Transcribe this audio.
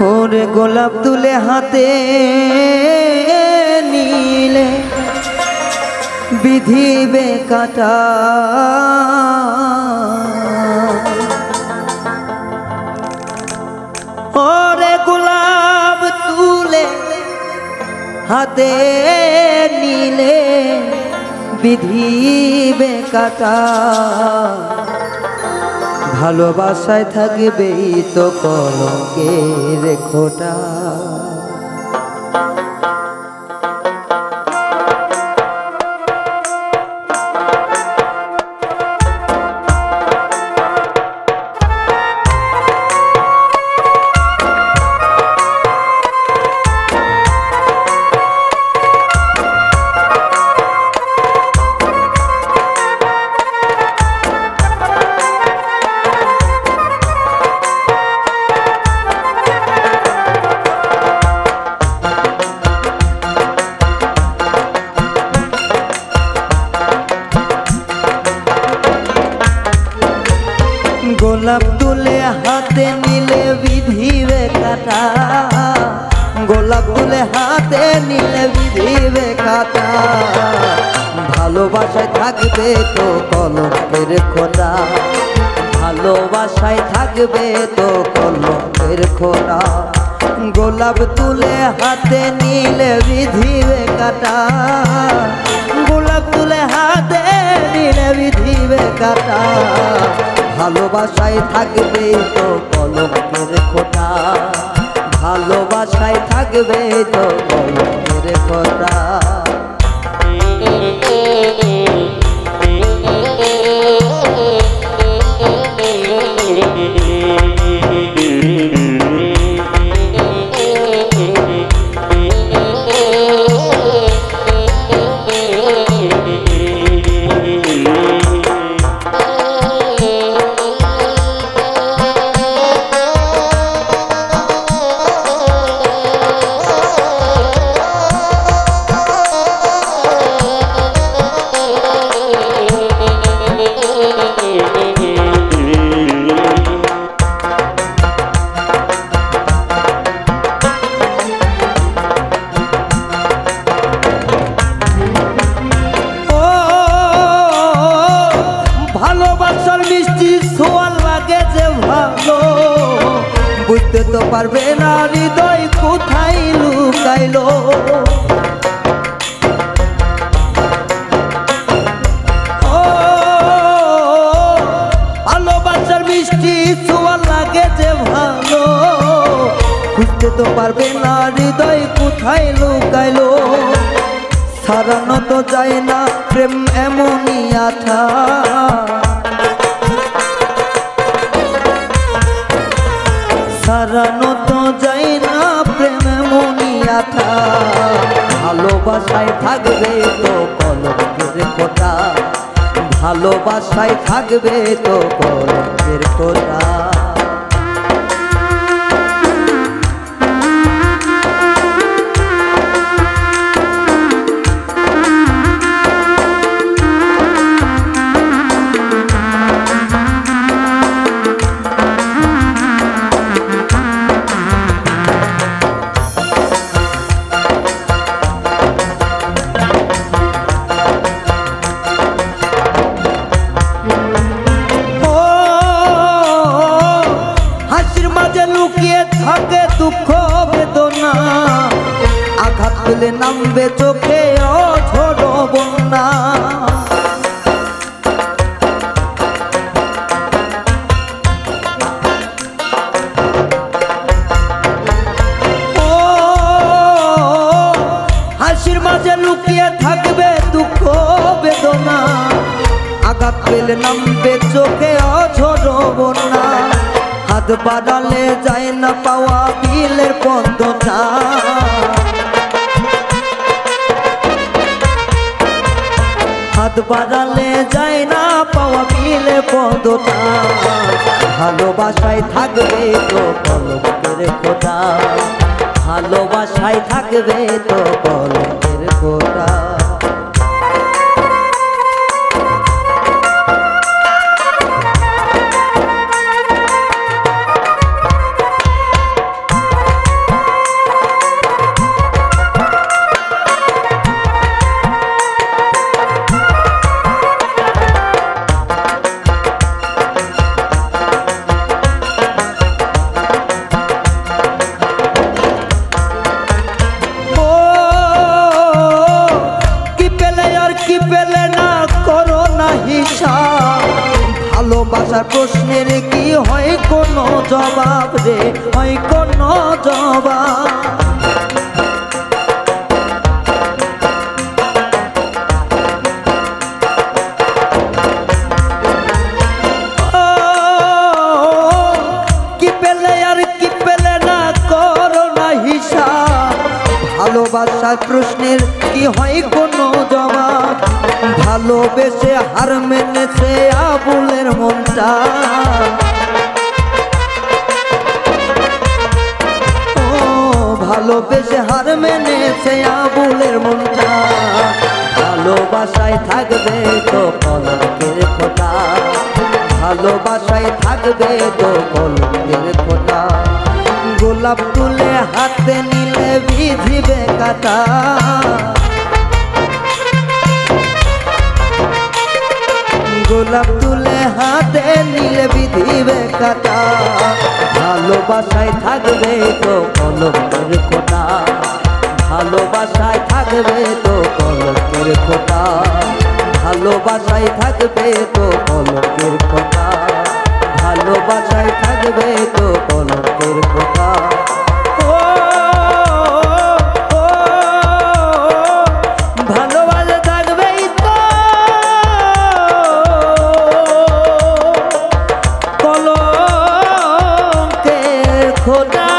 ওরে গোলাপ তুলে হাতে নিলে বিধিবে কাটা, ওরে গোলাপ তুলে হাতে নিলে বিধিবে কাটা, ভালোবাসায় থাকবেই তো কলঙ্কের খোঁটা। গোলাপ তুলে হাতে নিলে বিধিবে কাটা, গোলাপ তুলে হাতে নিলে বিধিবে কাটা, ভালোবাসায় থাকবে তো কলঙ্কের খোঁটা, ভালোবাসায় থাকবে তো কলঙ্কের খোঁটা। গোলাপ তুলে হাতে নিলে বিধিবে কাটা, গোলাপ তুলে হাতে নিলে বিধিবে কাটা, ভালোবাসায় থাকবে তো কলঙ্কের খোঁটা, ভালোবাসায় থাকবে তো কলঙ্কের খোঁটা। ভালোবাসার মিষ্টি ছোঁয়া লাগে যে ভালো, বুঝতে তো পারবে না হৃদয় কোথায় লুকাইলো। ভালোবাসার মিষ্টি ছোঁয়া লাগে যে ভালো, বুঝতে তো পারবে না হৃদয় কোথায় লুকাইলো। সারানো তো যায় না প্রেম এমনই আঠা, সারানো তো যায় না প্রেম এমনই আঠা, ভালোবাসায় থাকবে তো কলঙ্কের খোঁটা, ভালোবাসায় থাকবে তো কলঙ্কের খোঁটা। লুকিয়ে থাকে দুঃখ বেদনা, আঘাত পেলে নামবে চোখে অঝোর বন্যা। হাসির মাঝে লুকিয়ে থাকবে দুঃখ বেদনা, আঘাত পেলে নামবে চোখে অঝোর বন্যা। হাত বাড়ালে যায় না পাওয়া বিলের পদ্মটা, হাত বাড়ালে যায় না পাওয়া বিলের পদ্মটা, ভালোবাসায় থাকবে তো কলঙ্কের খোঁটা, ভালোবাসায় থাকবে তো কলঙ্কের খোঁটা। প্রশ্নের কি হয় কোনো জবাব রে, হয় কোনো জবাব? ভালোবাসার প্রশ্নের কি হয় কোনো জবাব? ভালোবেসে হার মেনেছে আবুলের মনটা, ও ভালোবেসে হার মেনেছে আবুলের মনটা। ভালোবাসায় থাকবে তো কলঙ্কের ফোঁটা, ভালোবাসায় থাকবে তো কলঙ্কের ফোঁটা। গোলাপ তুলে হাতে নিলে বিধিবে কাটা, গোলাপ তুলে হাতে নিলে বিধিবে কাটা। ভালোবাসায় থাকবে তো কলঙ্কের ফোঁটা, ভালোবাসায় থাকবে তো কলঙ্কের ফোঁটা, ভালোবাসায় থাকবে তো কলঙ্কের ফোঁটা, ভালোবাসায় থাকবে তো কলঙ্কের ফোঁটা। ভালোবাসা থাকবেই তো কলঙ্কের খোদা।